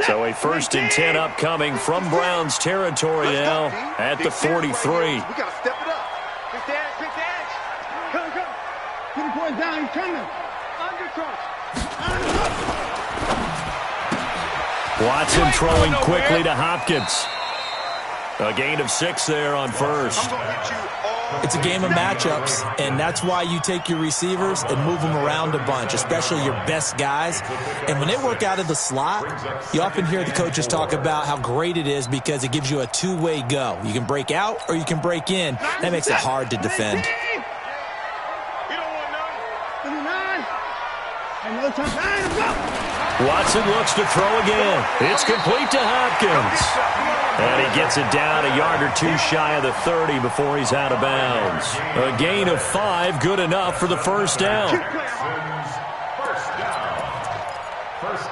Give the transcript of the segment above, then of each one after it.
So a 1st and 10 upcoming from Browns territory now at the 43. We got to step it up. Big dash. Come. Put the boys down. He's coming. Watson throwing quickly to Hopkins. A gain of 6 there on first. It's a game of matchups, and that's why you take your receivers and move them around a bunch, especially your best guys. And when they work out of the slot, you often hear the coaches talk about how great it is because it gives you a two-way go. You can break out or you can break in. That makes it hard to defend. Watson looks to throw again. It's complete to Hopkins. And he gets it down a yard or 2 shy of the 30 before he's out of bounds. A gain of 5, good enough for the first down. First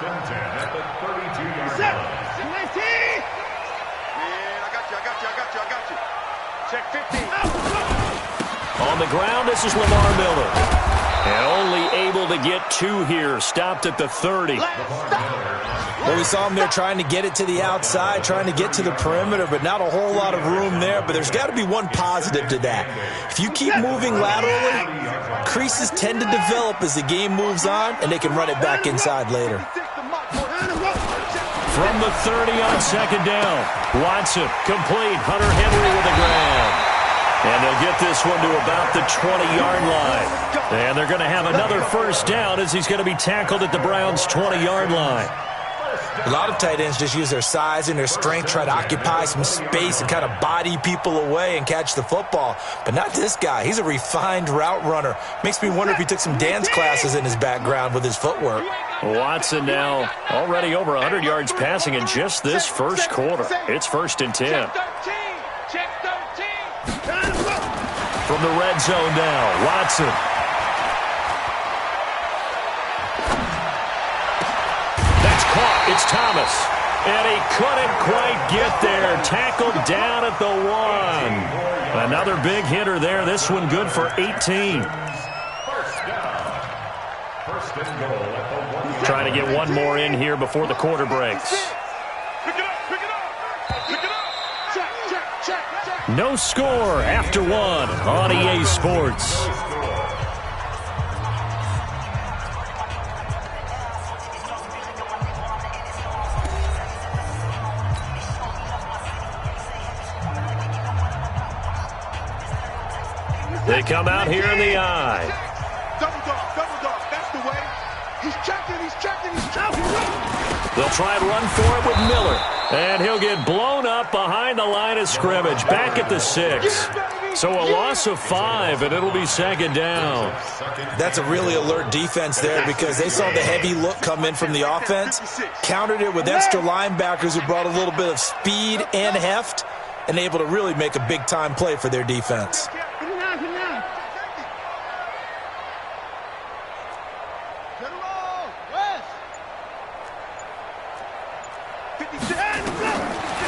and 10 at the 32-yard line. I got you. Check 15. On the ground, this is Lamar Miller. And only able to get 2 here. Stopped at the 30. Well, we saw him there trying to get it to the outside, trying to get to the perimeter, but not a whole lot of room there. But there's got to be one positive to that. If you keep moving laterally, creases tend to develop as the game moves on, and they can run it back inside later. From the 30 on second down, Watson complete. Hunter Henry with a grab. And they'll get this one to about the 20-yard line. And they're going to have another first down as he's going to be tackled at the Browns' 20-yard line. A lot of tight ends just use their size and their strength, try to occupy some space and kind of body people away and catch the football. But not this guy. He's a refined route runner. Makes me wonder if he took some dance classes in his background with his footwork. Watson now already over 100 yards passing in just this first quarter. It's 1st and 10. From the red zone now, Watson. That's caught. It's Thomas. And he couldn't quite get there. Tackled down at the 1. Another big hitter there. This one good for 18. Trying to get one more in here before the quarter breaks. No score after 1 on EA Sports. They come out here in the eye. Double dog. That's the way. He's checking. They'll try and run for it with Miller. And he'll get blown up behind the line of scrimmage, back at the 6. So a loss of 5, and it'll be second down. That's a really alert defense there because they saw the heavy look come in from the offense, countered it with extra linebackers who brought a little bit of speed and heft, and able to really make a big-time play for their defense.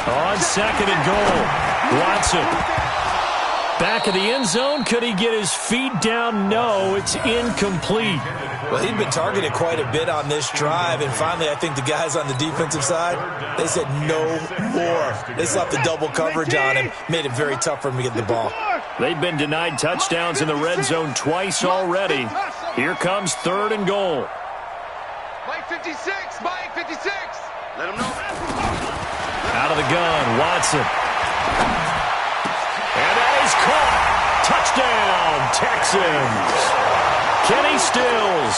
On second and goal, Watson. Back of the end zone. Could he get his feet down? No, it's incomplete. Well, he'd been targeted quite a bit on this drive, and finally I think the guys on the defensive side, they said no more. They slapped the double coverage on him, made it very tough for him to get the ball. They've been denied touchdowns in the red zone twice already. Here comes 3rd and goal. Mike 56. Let him know. Out of the gun, Watson. And that is caught. Touchdown, Texans. Kenny Stills,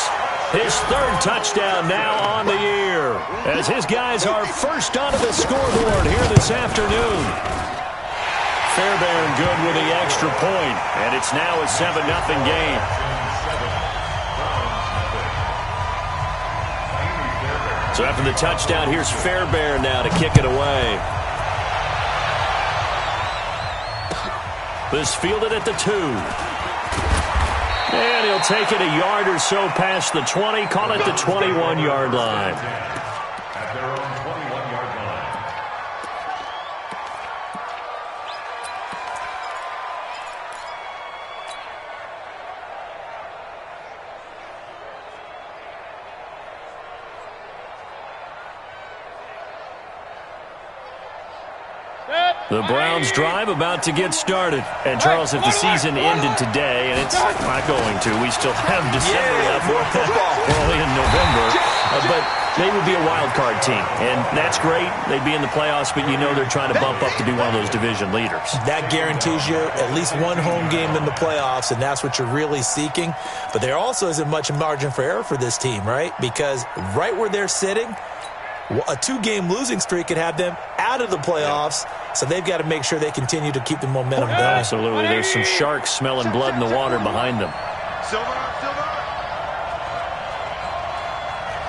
his 3rd touchdown now on the year, as his guys are first onto the scoreboard here this afternoon. Fairbairn good with the extra point, and it's now a 7-0 game. So after the touchdown, here's Fairbairn now to kick it away. This fielded at the 2. And he'll take it a yard or so past the 20, call it the 21-yard line. At their own 21-yard line. The Browns drive about to get started. And, Charles, if the season ended today, and it's not going to, we still have December left. Early in November. But they would be a wild card team. And that's great. They'd be in the playoffs, but you know they're trying to bump up to be one of those division leaders. That guarantees you at least one home game in the playoffs, and that's what you're really seeking. But there also isn't much margin for error for this team, right? Because right where they're sitting, a 2-game losing streak could have them out of the playoffs, so they've got to make sure they continue to keep the momentum going. Absolutely. There's some sharks smelling blood in the water behind them. Silver.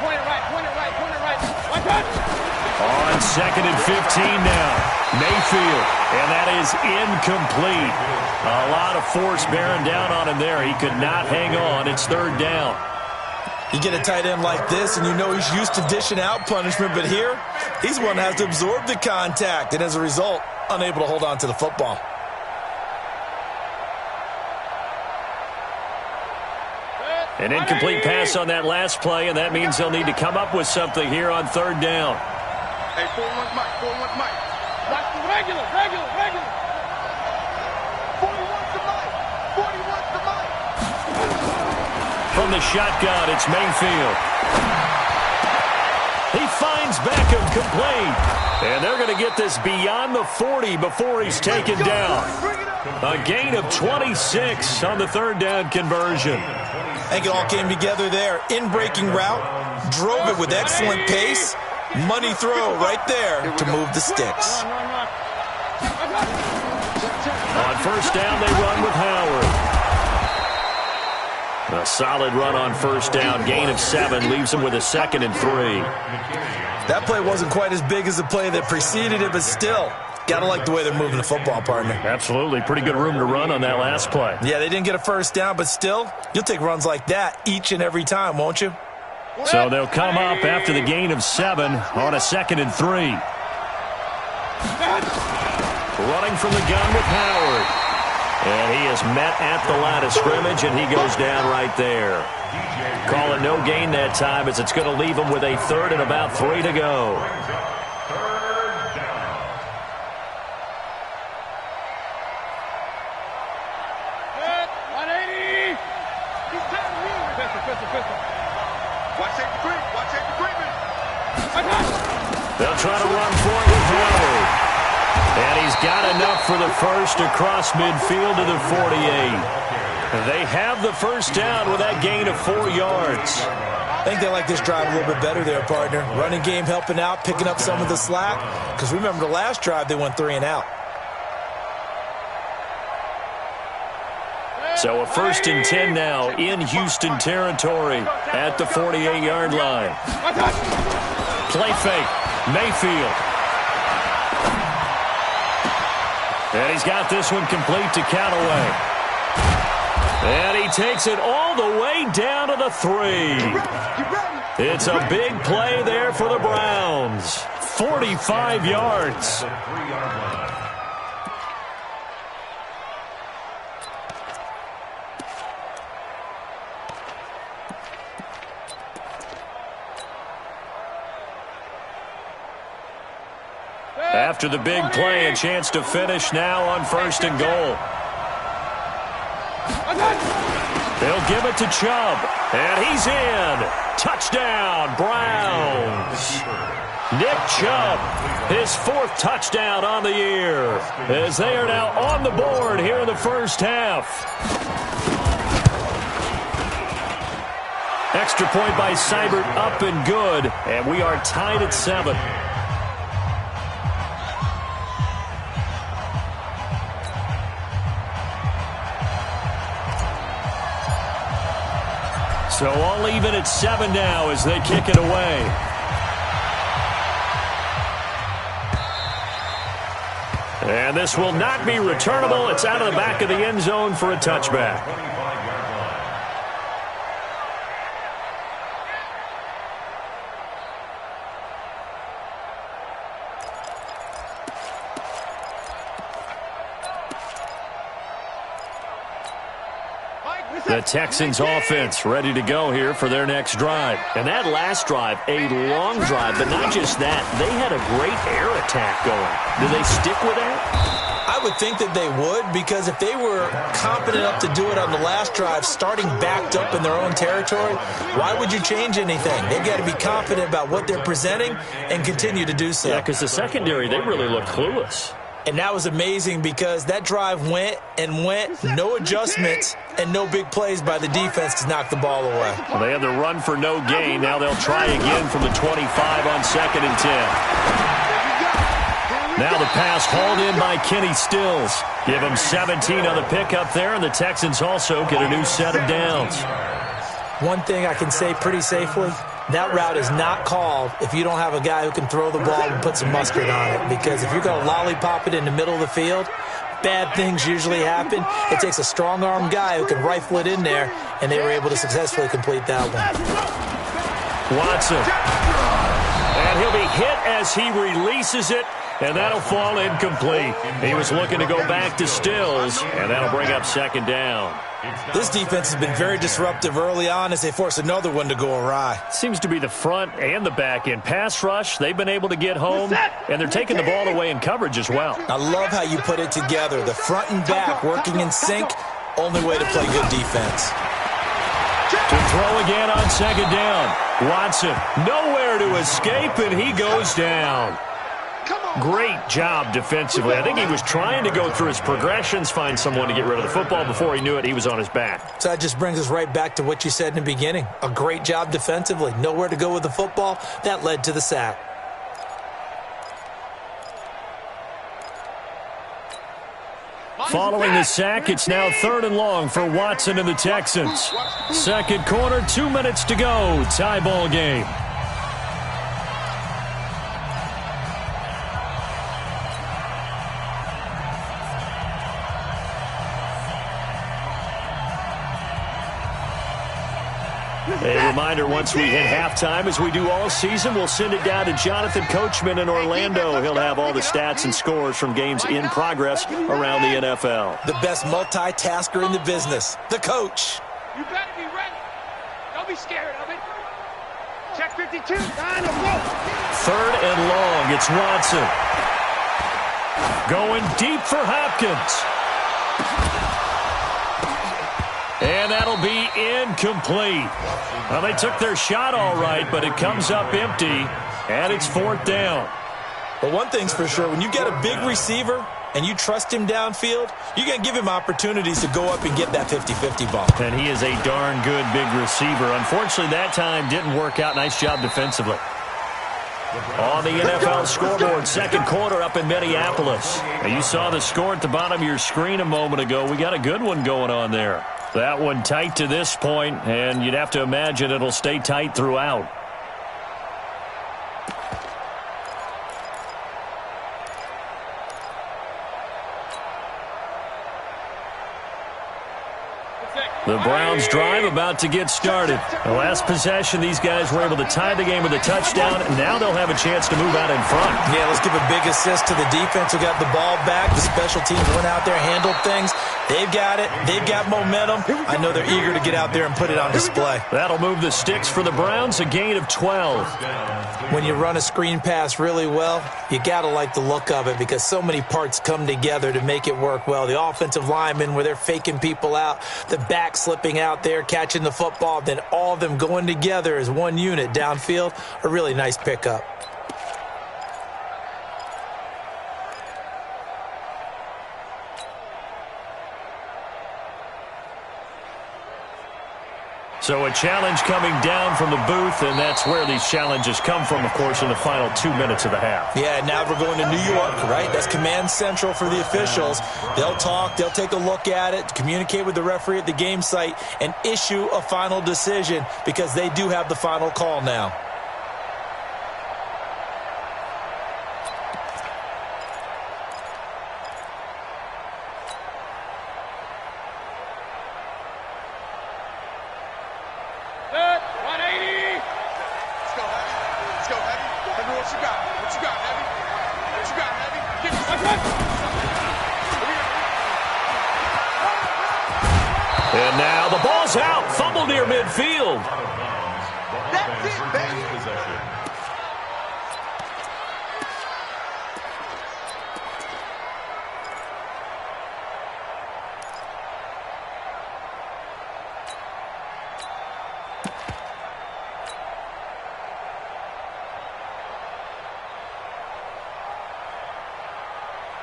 Point it right. On 2nd and 15 now. Mayfield, and that is incomplete. A lot of force bearing down on him there. He could not hang on. It's 3rd down. You get a tight end like this, and you know he's used to dishing out punishment, but here, he's one that has to absorb the contact, and as a result, unable to hold on to the football. An incomplete pass on that last play, and that means they'll need to come up with something here on 3rd down. Hey, 4-1 Mike. That's the regular. 41's the Mike. From the shotgun, it's Mayfield. He finds Beckham complete. And they're going to get this beyond the 40 before he's taken down. A gain of 26 on the 3rd down conversion. I think it all came together there. In-breaking route, drove it with excellent pace. Money throw right there to move the sticks. On 1st down, they run with Howard. A solid run on 1st down. Gain of 7 leaves them with a 2nd and 3. That play wasn't quite as big as the play that preceded it, but still, got to like the way they're moving the football, partner. Absolutely. Pretty good room to run on that last play. Yeah, they didn't get a 1st down, but still, you'll take runs like that each and every time, won't you? So they'll come up after the gain of 7 on a 2nd and 3. Running from the gun with Howard. And he is met at the line of scrimmage, and he goes down right there. Calling no gain that time as it's going to leave him with a 3rd and about 3 to go. They'll try to run for it with Howard. And he's got enough for the 1st across midfield to the 48. They have the 1st down with that gain of 4 yards. I think they like this drive a little bit better there, partner. Running game helping out, picking up some of the slack. Because remember the last drive, they went 3 and out. So a 1st and 10 now in Houston territory at the 48-yard line. Play fake. Mayfield. And he's got this one complete to Callaway. And he takes it all the way down to the 3. It's a big play there for the Browns. 45 yards. After the big play, a chance to finish now on 1st and goal. They'll give it to Chubb, and he's in. Touchdown, Browns. Nick Chubb, his 4th touchdown on the year, as they are now on the board here in the 1st half. Extra point by Seibert, up and good, and we are tied at 7. So all even at 7 now as they kick it away. And this will not be returnable. It's out of the back of the end zone for a touchback. Mike, listen The Texans offense ready to go here for their next drive. And that last drive, a long drive, but not just that. They had a great air attack going. Do they stick with that? I would think that they would, because if they were competent enough to do it on the last drive, starting backed up in their own territory, why would you change anything? They've got to be confident about what they're presenting and continue to do so. Yeah, because the secondary, they really looked clueless. And that was amazing because that drive went and went, no adjustments, and no big plays by the defense to knock the ball away. Well, they had the run for no gain. Now they'll try again from the 25 on 2nd and 10. Now the pass hauled in by Kenny Stills. Give him 17 on the pickup there, and the Texans also get a new set of downs. One thing I can say pretty safely, that route is not called if you don't have a guy who can throw the ball and put some mustard on it. Because if you're going to lollipop it in the middle of the field, bad things usually happen. It takes a strong-arm guy who can rifle it in there, and they were able to successfully complete that one. Watson. And he'll be hit as he releases it. And that'll fall incomplete. He was looking to go back to Stills, and that'll bring up 2nd down. This defense has been very disruptive early on as they force another one to go awry. Seems to be the front and the back end. Pass rush, they've been able to get home, and they're taking the ball away in coverage as well. I love how you put it together. The front and back working in sync, only way to play good defense. To throw again on 2nd down. Watson, nowhere to escape, and he goes down. Great job defensively. I think he was trying to go through his progressions, find someone to get rid of the football. Before he knew it, he was on his back. So that just brings us right back to what you said in the beginning. A great job defensively. Nowhere to go with the football. That led to the sack. Following the sack, it's now 3rd and long for Watson and the Texans. 2nd quarter, 2 minutes to go. Tie ball game. A reminder, once we hit halftime, as we do all season, we'll send it down to Jonathan Coachman in Orlando. He'll have all the stats and scores from games in progress around the NFL. The best multitasker in the business, the coach. You better be ready. Don't be scared of it. Check 52. 3rd and long. It's Watson. Going deep for Hopkins. And that'll be incomplete. Well, they took their shot all right, but it comes up empty, and it's 4th down. But one thing's for sure, when you get a big receiver and you trust him downfield, you're going to give him opportunities to go up and get that 50-50 ball. And he is a darn good big receiver. Unfortunately, that time didn't work out. Nice job defensively. On the NFL scoreboard, 2nd quarter up in Minneapolis. Now, you saw the score at the bottom of your screen a moment ago. We got a good one going on there. That one tight to this point, and you'd have to imagine it'll stay tight throughout. The Browns drive about to get started. The last possession, these guys were able to tie the game with a touchdown, and now they'll have a chance to move out in front. Yeah, let's give a big assist to the defense who got the ball back. The special teams went out there, handled things. They've got it. They've got momentum. I know they're eager to get out there and put it on display. That'll move the sticks for the Browns, a gain of 12. When you run a screen pass really well, you got to like the look of it because so many parts come together to make it work well. The offensive linemen where they're faking people out, the back slipping out there, catching the football, then all of them going together as one unit downfield, a really nice pickup. So a challenge coming down from the booth, and that's where these challenges come from, of course, in the final 2 minutes of the half. Yeah, now we're going to New York, right? That's command central for the officials. They'll talk, they'll take a look at it, communicate with the referee at the game site, and issue a final decision because they do have the final call now. And now the ball's out. Fumble near midfield. That's it, baby.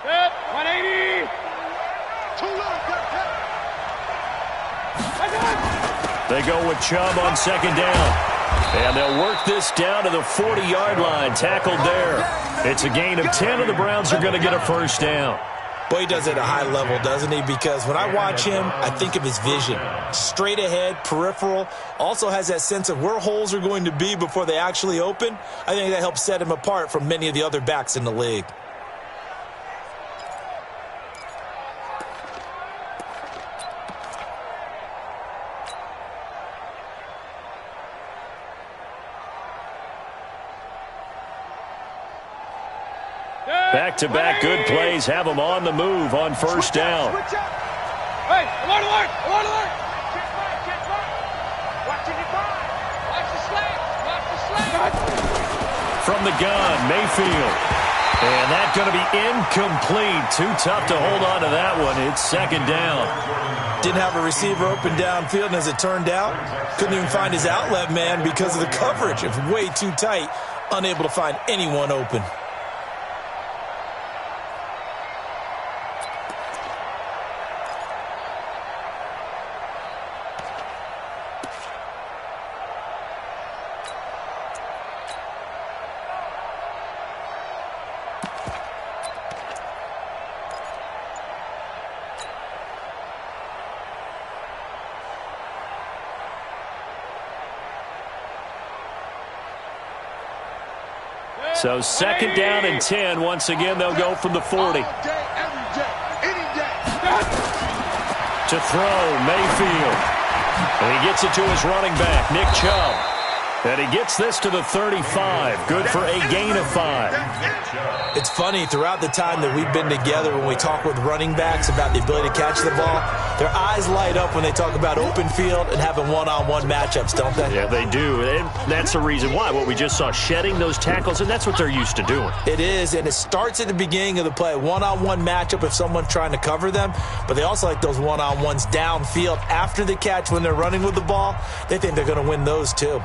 Set, 180. Too low, They go with Chubb on second down. And they'll work this down to the 40-yard line. Tackled there. It's a gain of 10, and the Browns are going to get a first down. Boy, he does it at a high level, doesn't he? Because when I watch him, I think of his vision. Straight ahead, peripheral. Also has that sense of where holes are going to be before they actually open. I think that helps set him apart from many of the other backs in the league. Back-to-back good plays have them on the move on first down. Hey, alert, alert, alert, alert. Check back. Watch it, watch the slack, watch the slack. From the gun, Mayfield. And that's going to be incomplete. Too tough to hold on to that one. It's second down. Didn't have a receiver open downfield, and as it turned out, couldn't even find his outlet man because of the coverage. It's way too tight, unable to find anyone open. So second down and 10. Once again, they'll go from the 40. All day, every day, any day. To throw, Mayfield. And he gets it to his running back, Nick Chubb. And he gets this to the 35. Good for a gain of 5. It's funny, throughout the time that we've been together, when we talk with running backs about the ability to catch the ball, their eyes light up when they talk about open field and having one-on-one matchups, don't they? Yeah, they do. And that's the reason why. What we just saw, shedding those tackles, and that's what they're used to doing. It is, and it starts at the beginning of the play. One-on-one matchup if someone's trying to cover them, but they also like those one-on-ones downfield after the catch when they're running with the ball. They think they're going to win those too.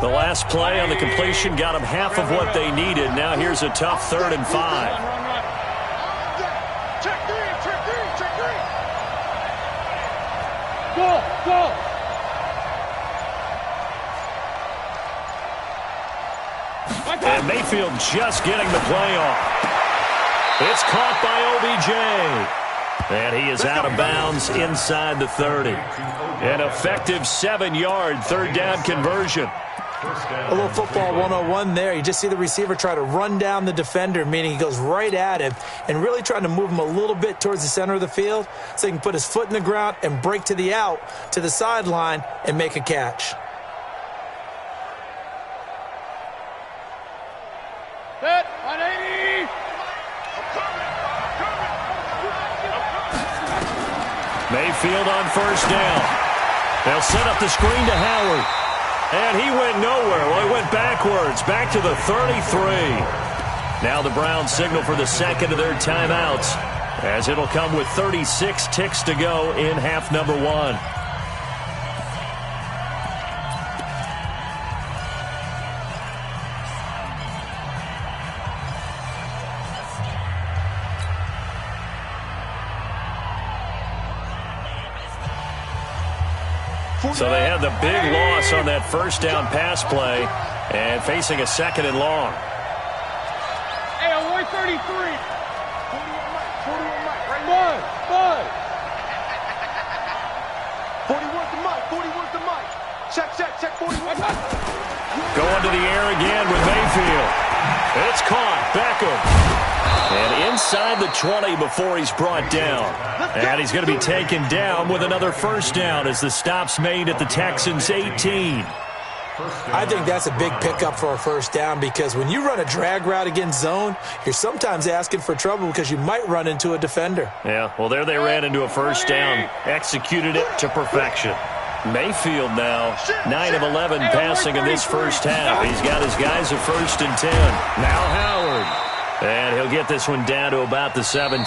The last play on the completion got them half of what they needed. Now here's a tough 3rd and 5. Check three. Go. And Mayfield just getting the play off. It's caught by OBJ. And he is out of bounds inside the 30. An effective 7-yard 3rd down conversion. A little football 101 there. You just see the receiver try to run down the defender, meaning he goes right at him and really trying to move him a little bit towards the center of the field so he can put his foot in the ground and break to the out, to the sideline, and make a catch. Set, 180. Mayfield on first down. They'll set up the screen to Howard. And he went nowhere. Well, he went backwards, back to the 33. Now the Browns signal for the second of their timeouts, as it'll come with 36 ticks to go in half number 1. So they had the big loss on that first down pass play and facing a 2nd and long. Hey, 133. 41 Mike, right now. Bud. 41's the mic. Check, 41. Going to the air again with Mayfield. It's caught. Beckham. And inside inside the 20 before he's brought down. And he's going to be taken down with another first down as the stop's made at the Texans' 18. I think that's a big pickup for a first down because when you run a drag route against zone, you're sometimes asking for trouble because you might run into a defender. Yeah, well, there they ran into a first down, executed it to perfection. Mayfield now, 9 of 11 passing in this first half. He's got his guys at 1st and 10. Now Howard. And he'll get this one down to about the 17.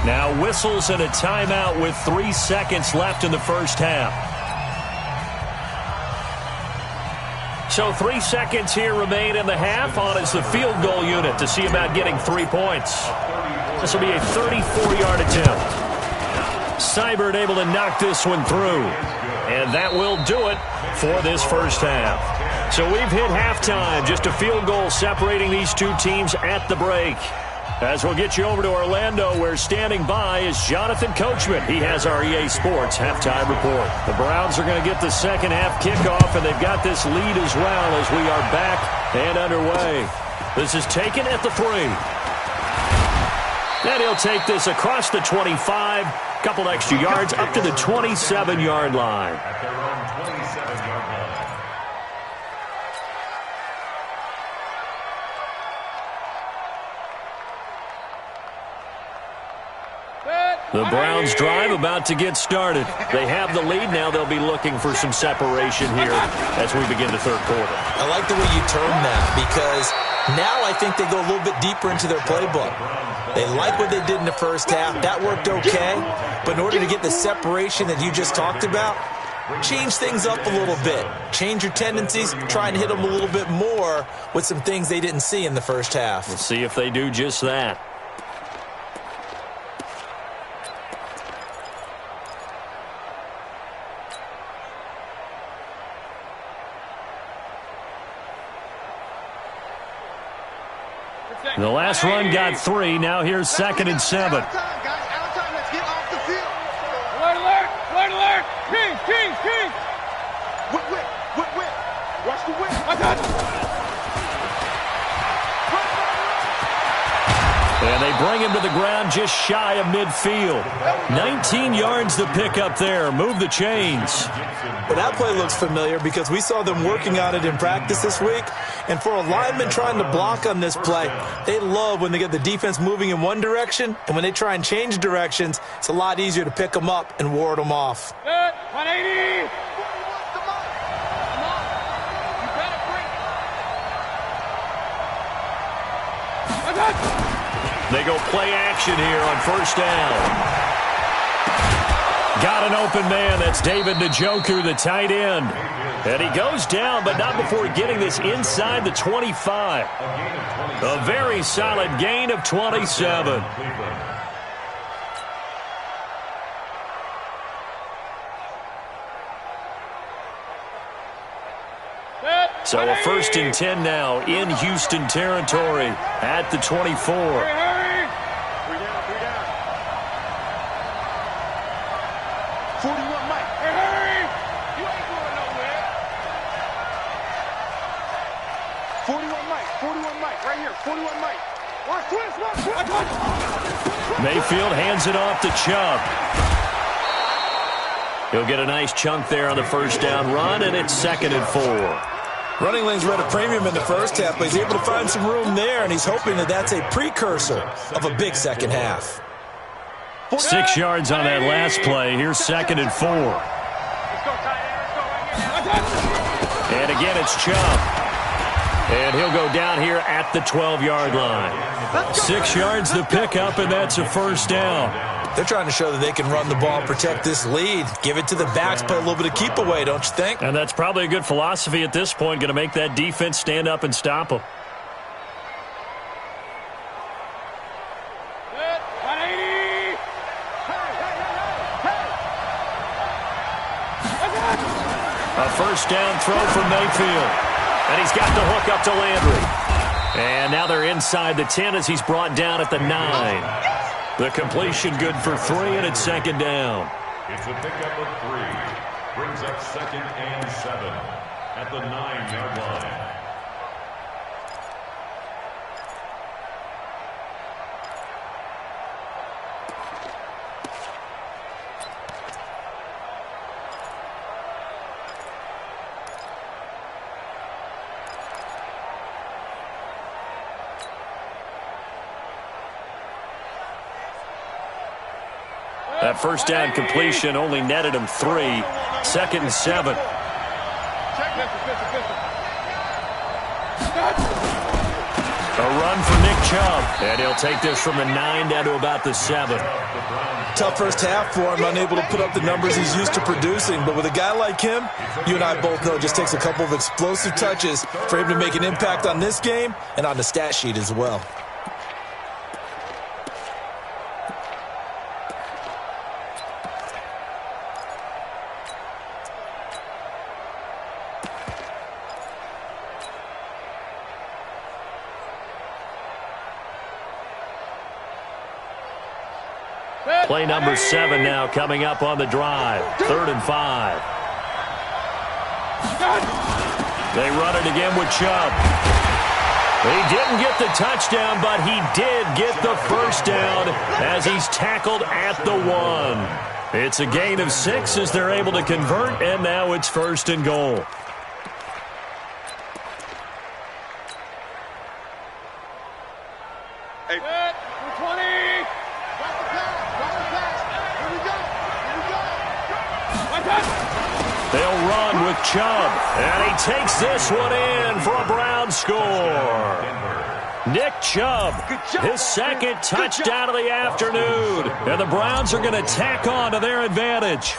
Now whistles and a timeout with 3 seconds left in the first half. So 3 seconds here remain in the half. On is the field goal unit to see about getting 3 points. This will be a 34-yard attempt. Seibert able to knock this one through. And that will do it for this first half. So we've hit halftime. Just a field goal separating these two teams at the break. As we'll get you over to Orlando, where standing by is Jonathan Coachman. He has our EA Sports halftime report. The Browns are going to get the second half kickoff, and they've got this lead as well as we are back and underway. This is taken at the 3. And he'll take this across the 25, couple extra yards up to the 27-yard line. At their own 27-yard line. The Browns drive about to get started. They have the lead. Now they'll be looking for some separation here as we begin the third quarter. I like the way you term that because now I think they go a little bit deeper into their playbook. They like what they did in the first half. That worked okay. But in order to get the separation that you just talked about, change things up a little bit. Change your tendencies. Try and hit them a little bit more with some things they didn't see in the first half. We'll see if they do just that. The last run got 3. Now here's 2nd and 7. Alert, alert, alert, alert. Kings. Whip. Watch the whip. And they bring him to the ground just shy of midfield. 19 yards to pick up there. Move the chains. Well, that play looks familiar because we saw them working on it in practice this week. And for a lineman trying to block on this play, they love when they get the defense moving in one direction. And when they try and change directions, it's a lot easier to pick them up and ward them off. 180. They go play action here on first down. Got an open man. That's David Njoku, the tight end. And he goes down, but not before getting this inside the 25. A very solid gain of 27. So a 1st and 10 now in Houston territory at the 24. Hurry. 41 Mike. Hey, hurry. You ain't going nowhere. 41 Mike. Right here. 41 Mike. Watch twist. Mayfield hands it off to Chubb. He'll get a nice chunk there on the first down run, and it's 2nd and 4. Running lanes were at a premium in the first half, but he's able to find some room there, and he's hoping that that's a precursor of a big second half. 6 yards on that last play. Here's 2nd and 4. And again, it's Chubb. And he'll go down here at the 12-yard line. 6 yards the pickup, and that's a first down. They're trying to show that they can run the ball and protect this lead. Give it to the backs, play a little bit of keep away, don't you think? And that's probably a good philosophy at this point, going to make that defense stand up and stop them. A first down throw from Mayfield. And he's got the hook up to Landry. And now they're inside the 10 as he's brought down at the 9. The completion good for 3, and it's 2nd down. It's a pickup of 3. Brings up 2nd and 7 at the 9-yard line. That first down completion only netted him 3. 2nd and 7. A run for Nick Chubb, and he'll take this from the 9 down to about the 7. Tough first half for him, unable to put up the numbers he's used to producing. But with a guy like him, you and I both know it just takes a couple of explosive touches for him to make an impact on this game and on the stat sheet as well. Play number 7 now coming up on the drive. 3rd and 5. They run it again with Chubb. He didn't get the touchdown, but he did get the first down as he's tackled at the 1. It's a gain of 6 as they're able to convert, and now it's 1st and goal. They'll run with Chubb, and he takes this one in for a Brown score. Nick Chubb, his 2nd touchdown of the afternoon, and the Browns are going to tack on to their advantage.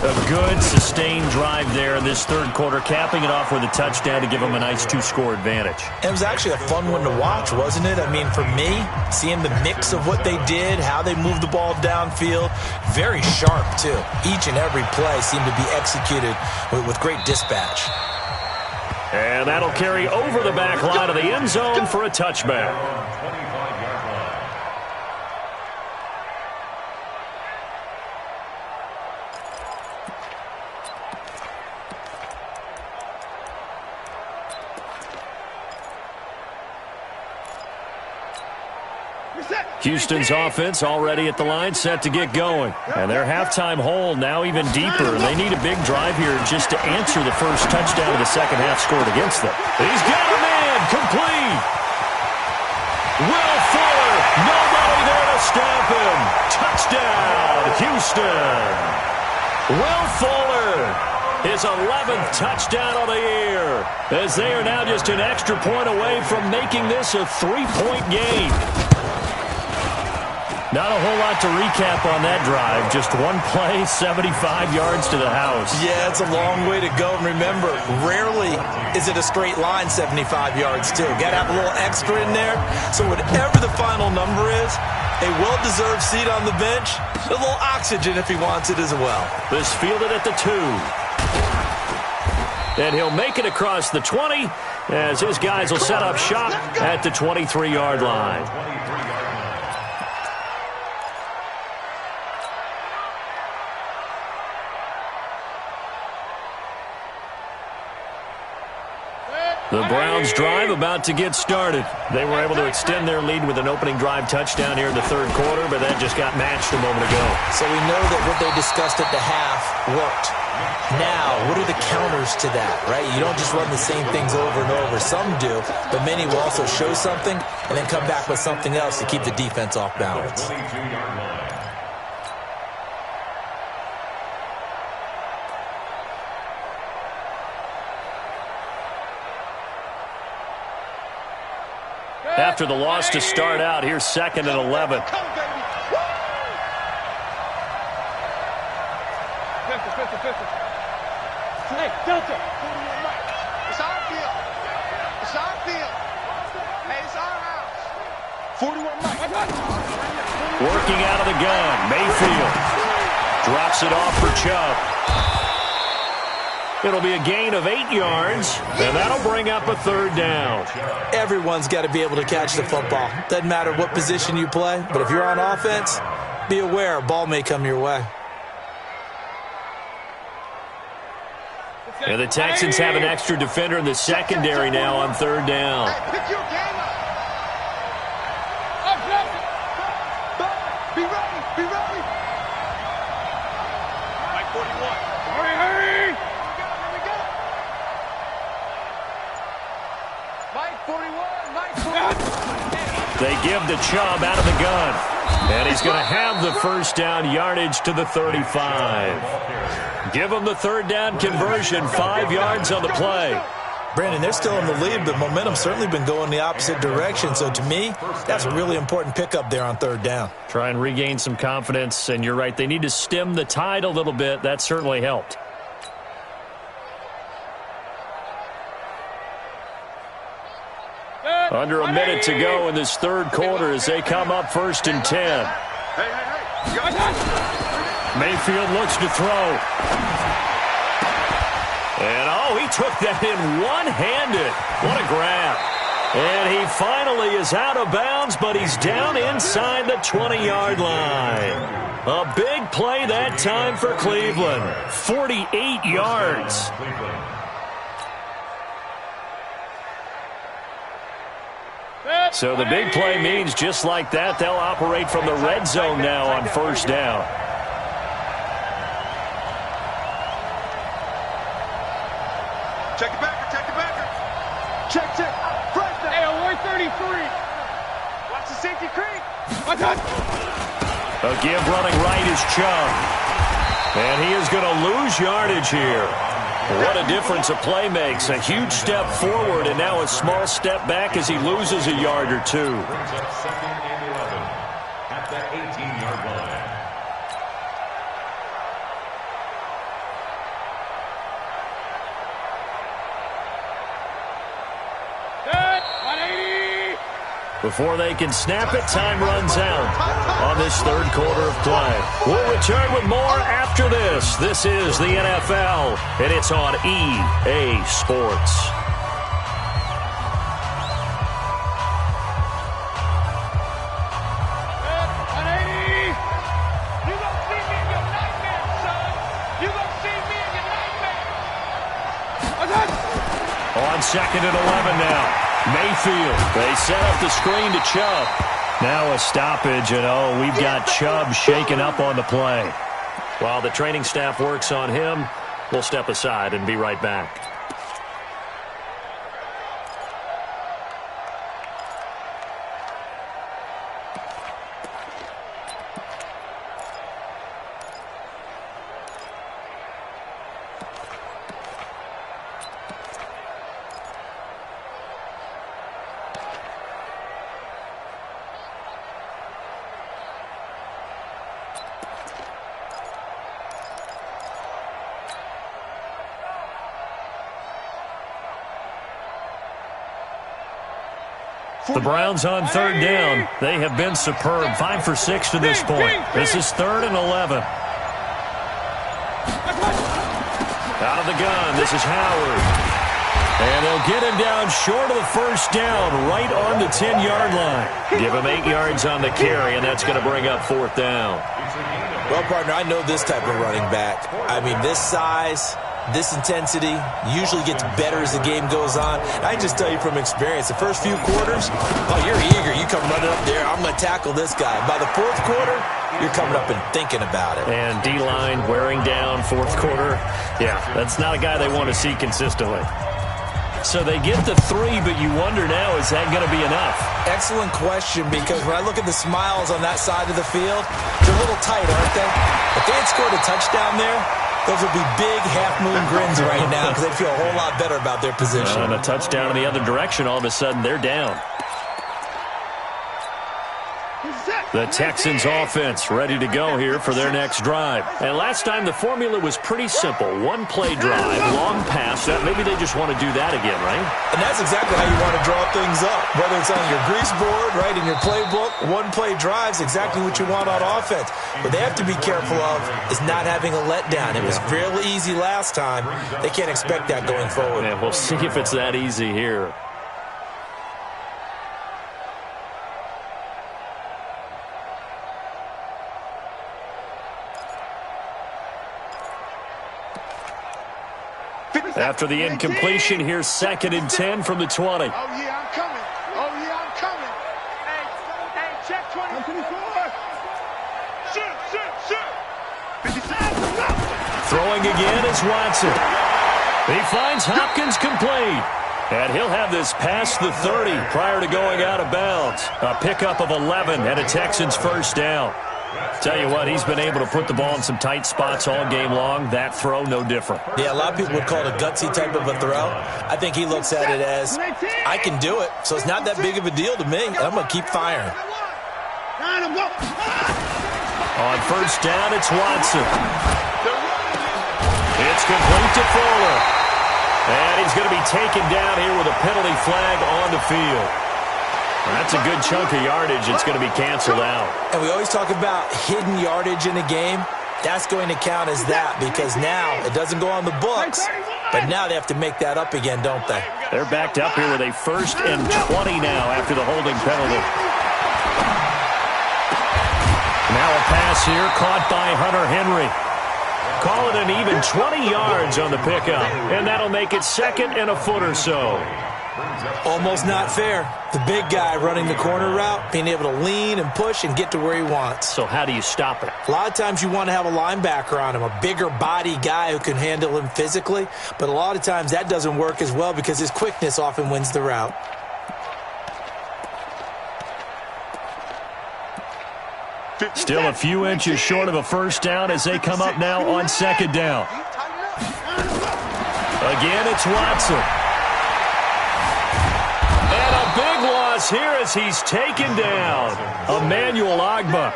A good, sustained drive there in this 3rd quarter, capping it off with a touchdown to give them a nice 2-score advantage. It was actually a fun one to watch, wasn't it? I mean, for me, seeing the mix of what they did, how they moved the ball downfield, very sharp, too. Each and every play seemed to be executed with great dispatch. And that'll carry over the back line of the end zone for a touchback. Houston's offense already at the line, set to get going. And their halftime hole now even deeper. And they need a big drive here just to answer the first touchdown of the second half scored against them. He's got a man, complete. Will Fuller, nobody there to stop him. Touchdown, Houston. Will Fuller, his 11th touchdown of the year, as they are now just an extra point away from making this a 3-point game. Not a whole lot to recap on that drive. Just one play, 75 yards to the house. Yeah, it's a long way to go. And remember, rarely is it a straight line 75 yards, too. Got to have a little extra in there. So whatever the final number is, a well-deserved seat on the bench, a little oxygen if he wants it as well. This fielded at the 2. And he'll make it across the 20 as his guys will set up shop at the 23-yard line. The Browns drive about to get started. They were able to extend their lead with an opening drive touchdown here in the 3rd quarter, but that just got matched a moment ago. So we know that what they discussed at the half worked. Now, what are the counters to that, right? You don't just run the same things over and over. Some do, but many will also show something and then come back with something else to keep the defense off balance. After the loss to start out, here's 2nd and 11. Hey, Delta. It's our field. It's our field. Hey, it's our house. 41 Mike. Working out of the gun, Mayfield drops it off for Chubb. It'll be a gain of 8 yards, and that'll bring up a 3rd down. Everyone's got to be able to catch the football. Doesn't matter what position you play, but if you're on offense, be aware a ball may come your way. And the Texans have an extra defender in the secondary now on 3rd down. Hey, pick your game up. Be ready. Be ready. Mike 41. Hurry. Here we go. Mike 41. Mike 41. They give to Chubb out of the gun. And he's going to have the first down, yardage to the 35. Give him the third down conversion, 5 yards on the play. Brandon, they're still in the lead, but momentum's certainly been going the opposite direction. So to me, that's a really important pickup there on third down. Try and regain some confidence, and you're right, they need to stem the tide a little bit. That certainly helped. Under a minute to go in this third quarter as they come up 1st and 10. Mayfield looks to throw. And, oh, he took that in one-handed. What a grab. And he finally is out of bounds, but he's down inside the 20-yard line. A big play that time for Cleveland. 48 yards. So the big play means just like that, they'll operate from the red zone now on first down. Check it back. Check. First down. Hey, 133. Watch the safety creep. A give running right is Chubb. And he is going to lose yardage here. What a difference a play makes. A huge step forward and now a small step back as he loses a yard or two. Brings up 2nd and 11 at the 18-yard line. Before they can snap it, time runs out on this third quarter of play. We'll return with more after this. This is the NFL, and it's on EA Sports. On 2nd and 11 now. Mayfield, they set up the screen to Chubb. Now a stoppage, and oh, we've got Chubb shaken up on the play. While the training staff works on him, we'll step aside and be right back. The Browns on third down. They have been superb. 5 for 6 to this point. This is 3rd and 11. Out of the gun. This is Howard. And they'll get him down short of the first down, right on the 10-yard line. Give him 8 yards on the carry, and that's going to bring up 4th down. Well, partner, I know this type of running back. I mean, this size, this intensity usually gets better as the game goes on. I just tell you from experience, the first few quarters, oh, you're eager. You come running up there, I'm going to tackle this guy. By the 4th quarter, you're coming up and thinking about it. And D-line wearing down 4th quarter. Yeah, that's not a guy they want to see consistently. So they get the 3, but you wonder now, is that going to be enough? Excellent question, because when I look at the smiles on that side of the field, they're a little tight, aren't they? If they had scored a touchdown there, those would be big half-moon grins right now because they'd feel a whole lot better about their position. And a touchdown in the other direction, all of a sudden they're down. The Texans offense ready to go here for their next drive. And last time the formula was pretty simple. One play drive, long pass. Maybe they just want to do that again, right? And that's exactly how you want to draw things up. Whether it's on your grease board, right, in your playbook, one play drive's exactly what you want on offense. What they have to be careful of is not having a letdown. It was real easy last time. They can't expect that going forward. And we'll see if it's that easy here. After the incompletion, here's 2nd and 10 from the 20. Oh, yeah, I'm coming. Oh, yeah, I'm coming. Hey, check 24. Shoot. 57. Throwing again is Watson. He finds Hopkins complete. And he'll have this past the 30 prior to going out of bounds. A pickup of 11 and a Texans first down. Tell you what, he's been able to put the ball in some tight spots all game long. That throw, no different. Yeah, a lot of people would call it a gutsy type of a throw. I think he looks at it as, I can do it, so it's not that big of a deal to me, and I'm going to keep firing. On first down, it's Watson. It's complete to Fuller. And he's going to be taken down here with a penalty flag on the field. That's a good chunk of yardage. It's going to be canceled out. And we always talk about hidden yardage in a game. That's going to count as that because now it doesn't go on the books, but now they have to make that up again, don't they? They're backed up here with a 1st and 20 now after the holding penalty. Now a pass here caught by Hunter Henry. Call it an even 20 yards on the pickup, and that'll make it 2nd and a foot or so. Almost not fair. The big guy running the corner route, being able to lean and push and get to where he wants. So how do you stop it? A lot of times you want to have a linebacker on him, a bigger body guy who can handle him physically, but a lot of times that doesn't work as well because his quickness often wins the route. Still a few inches short of a first down as they come up now on 2nd down. Again, it's Watson. And a big loss here as he's taken down. Emmanuel Ogbah.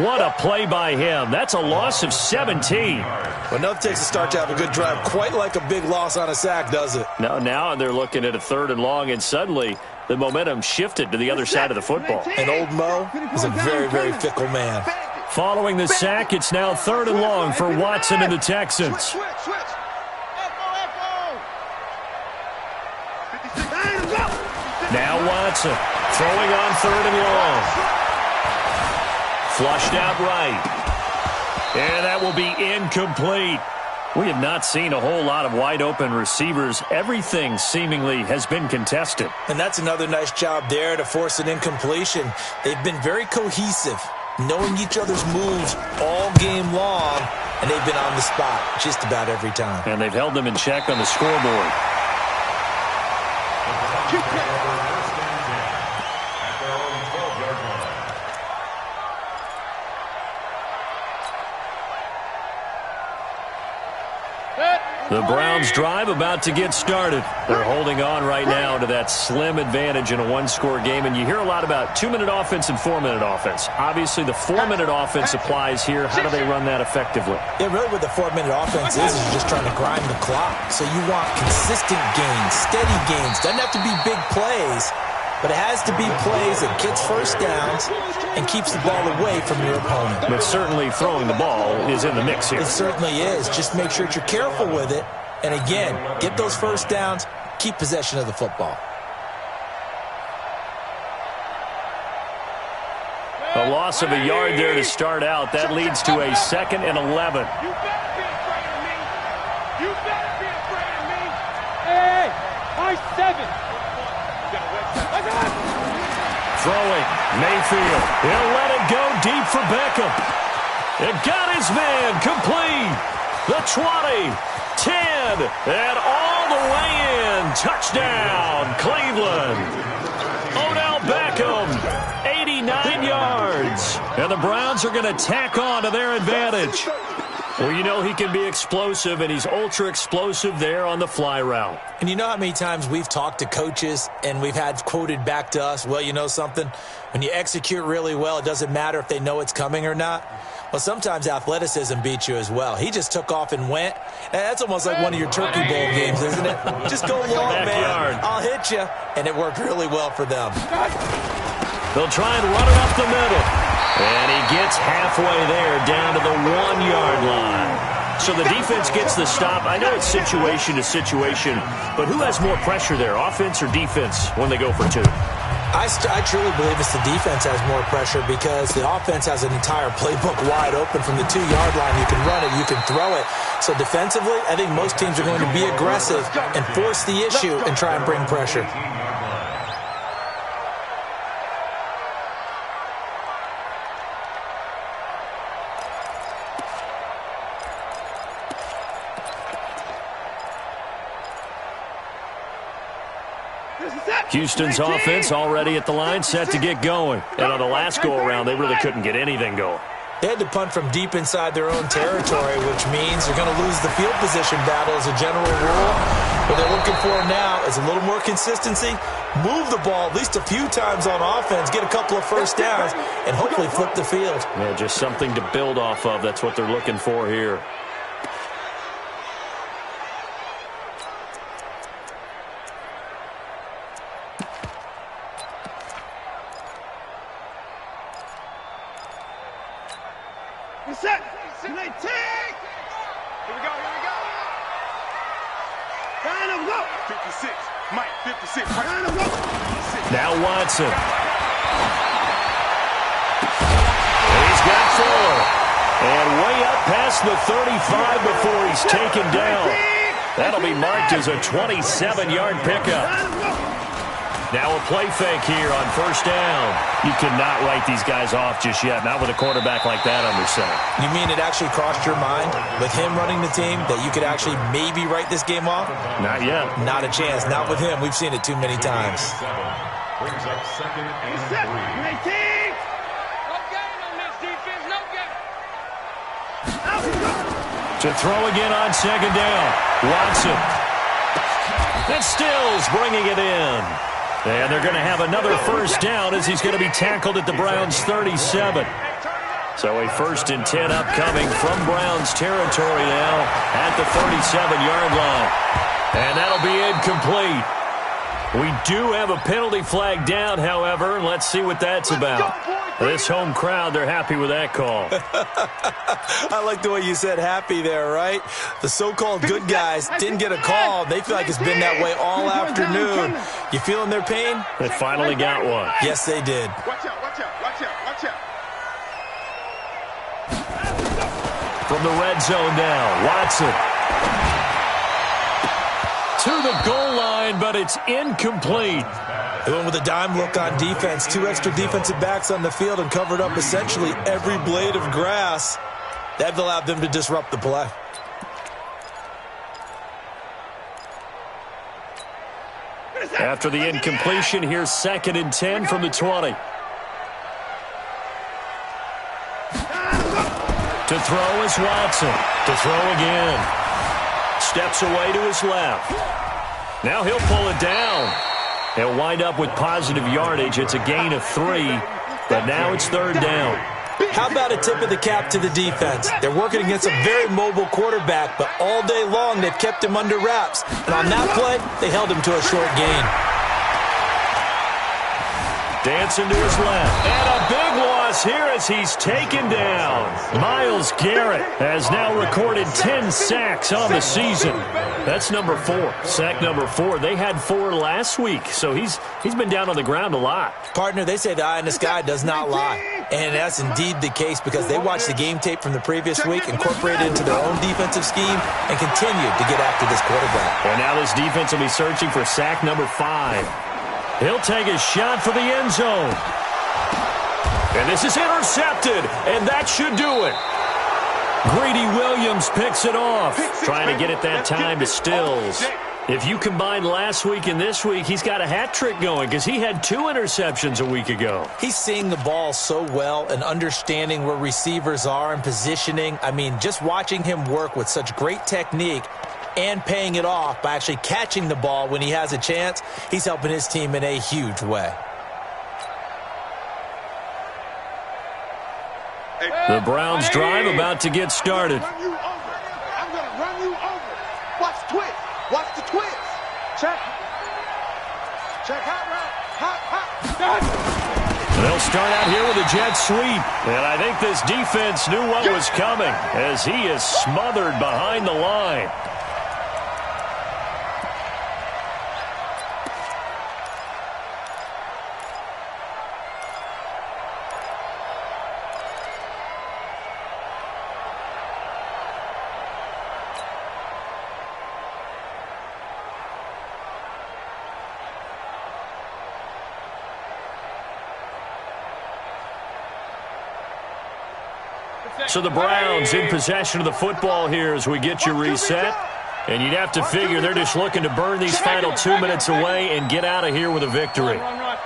What a play by him. That's a loss of 17. Well, nothing takes a start to have a good drive quite like a big loss on a sack, does it? No, now they're looking at a 3rd and long, and suddenly the momentum shifted to the other side of the football. And old Mo is a very, very fickle man. Following the sack, it's now 3rd and long for Watson and the Texans. Now Watson throwing on 3rd and long. Flushed out right. And that will be incomplete. We have not seen a whole lot of wide-open receivers. Everything seemingly has been contested. And that's another nice job there to force an incompletion. They've been very cohesive, knowing each other's moves all game long, and they've been on the spot just about every time. And they've held them in check on the scoreboard. The Browns drive about to get started. They're holding on right now to that slim advantage in a one-score game, and you hear a lot about 2-minute offense and 4-minute offense. Obviously, the 4-minute offense applies here. How do they run that effectively? Yeah, really what the 4-minute offense is you're just trying to grind the clock. So you want consistent gains, steady gains. Doesn't have to be big plays, but it has to be plays that gets first downs and keeps the ball away from your opponent. But certainly throwing the ball is in the mix here. It certainly is. Just make sure that you're careful with it. And again, get those first downs, keep possession of the football. A loss of a yard there to start out. That leads to a 2nd and 11. You better be afraid of me. You better be afraid of me. Hey, my 7. Throwing, Mayfield. He'll let it go deep for Beckham. It got his man complete. The 20, 10, and all the way in. Touchdown, Cleveland. Odell Beckham, 89 yards. And the Browns are going to tack on to their advantage. Well, you know he can be explosive, and he's ultra-explosive there on the fly route. And you know how many times we've talked to coaches and we've had quoted back to us, well, you know something? When you execute really well, it doesn't matter if they know it's coming or not. Well, sometimes athleticism beats you as well. He just took off and went. And that's almost like one of your Turkey Bowl games, isn't it? Just go long, man. I'll hit you. And it worked really well for them. They'll try and run it up the middle. And he gets halfway there down to the 1-yard line. So the defense gets the stop. I know it's situation to situation, but who has more pressure there, offense or defense, when they go for 2? I truly believe it's the defense has more pressure because the offense has an entire playbook wide open from the 2-yard line. You can run it, you can throw it. So defensively, I think most teams are going to be aggressive and force the issue and try and bring pressure. Houston's offense already at the line, set to get going. And on the last go-around, they really couldn't get anything going. They had to punt from deep inside their own territory, which means they're going to lose the field position battle as a general rule. What they're looking for now is a little more consistency, move the ball at least a few times on offense, get a couple of first downs, and hopefully flip the field. Yeah, just something to build off of. That's what they're looking for here. Set. Here we go. Here we go. Line them up. 56. Mike, 56. Line them up. Now Watson. He's got 4. And way up past the 35 before he's taken down. That'll be marked as a 27-yard pickup. Now a play fake here on first down. You cannot write these guys off just yet, not with a quarterback like that under center. You mean it actually crossed your mind with him running the team that you could actually maybe write this game off? Not yet. Not a chance. Not with him. We've seen it too many times. Brings up second and 3. No game on this defense. No game. To throw again on second down. Watson. And Stills bringing it in. And they're going to have another first down as he's going to be tackled at the Browns' 37. So a 1st and 10 upcoming from Browns territory now at the 37-yard line. And that'll be incomplete. We do have a penalty flag down, however. Let's see what that's about. This home crowd, they're happy with that call. I like the way you said happy there, right? The so-called good guys didn't get a call. They feel like it's been that way all afternoon. You feeling their pain? They finally got one. Yes, they did. Watch out. From the red zone now, Watson. To the goal line, but it's incomplete. They went with a dime look on defense. 2 extra defensive backs on the field and covered up essentially every blade of grass. That allowed them to disrupt the play. After the incompletion, here's 2nd and 10 from the 20. To throw is Watson. To throw again. Steps away to his left. Now he'll pull it down. He'll wind up with positive yardage. It's a gain of 3, but now it's 3rd down. How about a tip of the cap to the defense? They're working against a very mobile quarterback, but all day long they've kept him under wraps. And on that play, they held him to a short gain. Dancing to his left. And a big loss here as he's taken down. Myles Garrett has now recorded 10 sacks on the season. That's number 4. Sack number 4. They had 4 last week, so he's been down on the ground a lot. Partner, they say the eye in the sky does not lie. And that's indeed the case because they watched the game tape from the previous week, incorporated it into their own defensive scheme, and continued to get after this quarterback. And now this defense will be searching for sack number 5. He'll take a shot for the end zone. And this is intercepted, and that should do it. Greedy Williams picks it off, trying to get it that time to Stills. If you combine last week and this week, he's got a hat trick going because he had 2 interceptions a week ago. He's seeing the ball so well and understanding where receivers are and positioning. I mean, just watching him work with such great technique and paying it off by actually catching the ball when he has a chance, he's helping his team in a huge way. The Browns drive about to get started. I'm going to run you over. Watch the twist. Watch the twist. Check. Hot. They'll start out here with a jet sweep. And I think this defense knew what was coming as he is smothered behind the line. So the Browns in possession of the football here as we get you reset. And you'd have to figure they're just looking to burn these final 2 minutes away and get out of here with a victory. Run.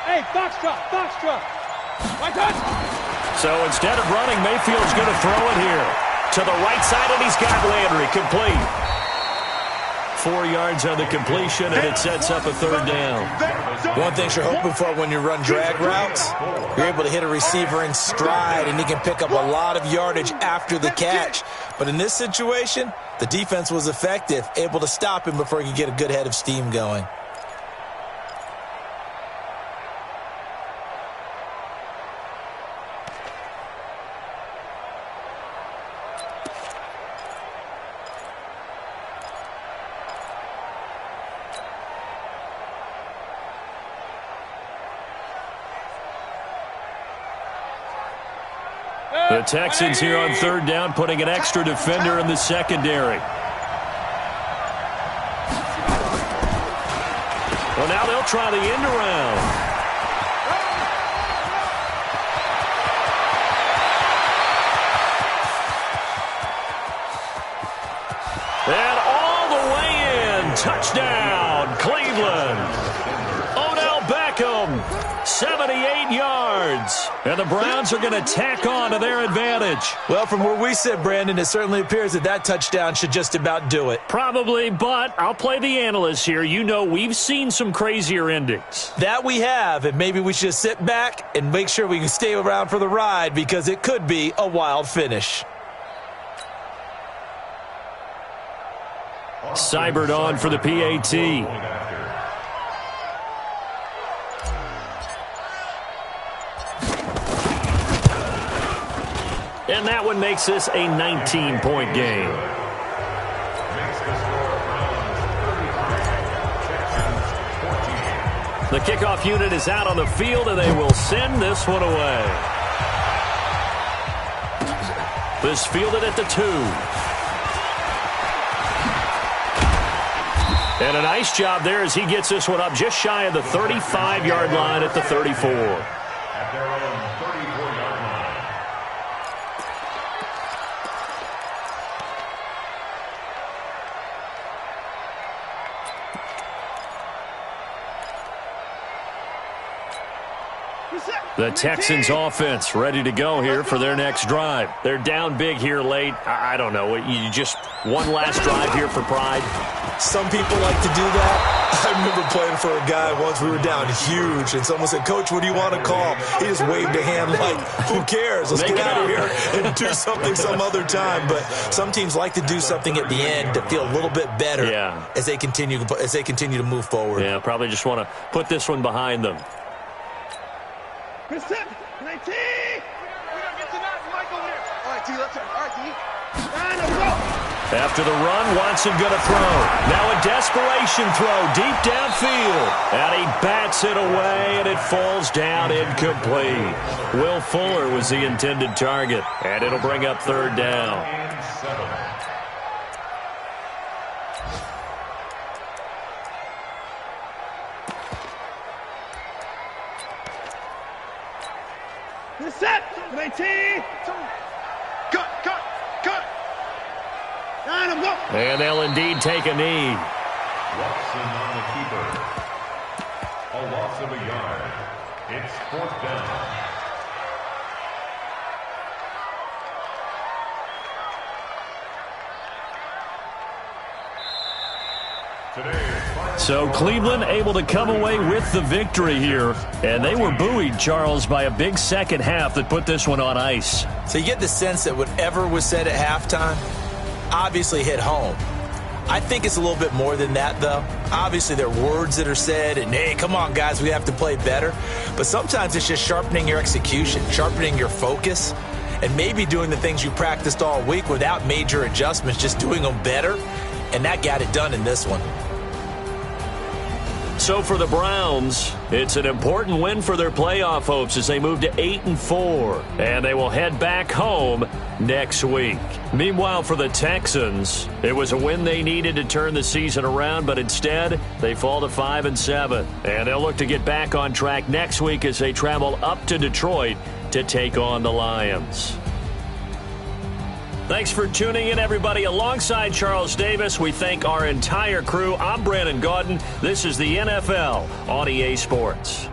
Hey, box drop. Right touch. So instead of running, Mayfield's going to throw it here. To the right side, and he's got Landry complete. 4 yards on the completion, and it sets up a third down. One thing you're hoping for when you run drag routes, you're able to hit a receiver in stride, and he can pick up a lot of yardage after the catch. But in this situation, the defense was effective, able to stop him before he could get a good head of steam going. The Texans here on third down, putting an extra defender in the secondary. Well, now they'll try the end around. And all the way in. Touchdown, Cleveland. Odell Beckham, 78 yards. And the Browns are going to tack on to their advantage. Well, from where we sit, Brandon, it certainly appears that that touchdown should just about do it. Probably, but I'll play the analyst here. You know we've seen some crazier endings. That we have, and maybe we should sit back and make sure we can stay around for the ride because it could be a wild finish. Seibert on for the PAT. And that one makes this a 19-point game. The kickoff unit is out on the field, and they will send this one away. This fielded at the 2. And a nice job there as he gets this one up just shy of the 35-yard line at the 34. At their own 34-yard line. The Texans offense ready to go here for their next drive. They're down big here late. I don't know. You just one last drive here for pride. Some people like to do that. I remember playing for a guy once. We were down huge, and someone said, "Coach, what do you want to call?" He just waved a hand like, "Who cares? Let's get out of here and do something some other time." But some teams like to do something at the end to feel a little bit better as they continue to move forward. Yeah, probably just want to put this one behind them. Good set. 19. Get to that. Mike over there. All right, T. Let's go. All right, T. After the run, Watson going to throw. Now a desperation throw deep downfield. And he bats it away, and it falls down incomplete. Will Fuller was the intended target, and it'll bring up third down. And 7. Good set. 19. Cut. And they'll indeed take a knee. Watson on the keeper. A loss of a yard. It's 4th down. So Cleveland able to come away with the victory here. And they were buoyed, Charles, by a big second half that put this one on ice. So you get the sense that whatever was said at halftime obviously hit home. I think it's a little bit more than that, though. Obviously, there are words that are said, and, hey, come on, guys, we have to play better. But sometimes it's just sharpening your execution, sharpening your focus, and maybe doing the things you practiced all week without major adjustments, just doing them better. And that got it done in this one. So for the Browns, it's an important win for their playoff hopes as they move to 8-4, and they will head back home next week. Meanwhile, for the Texans, it was a win they needed to turn the season around, but instead they fall to 5-7, and they'll look to get back on track next week as they travel up to Detroit to take on the Lions. Thanks for tuning in, everybody. Alongside Charles Davis, we thank our entire crew. I'm Brandon Gaudin. This is the NFL on EA Sports.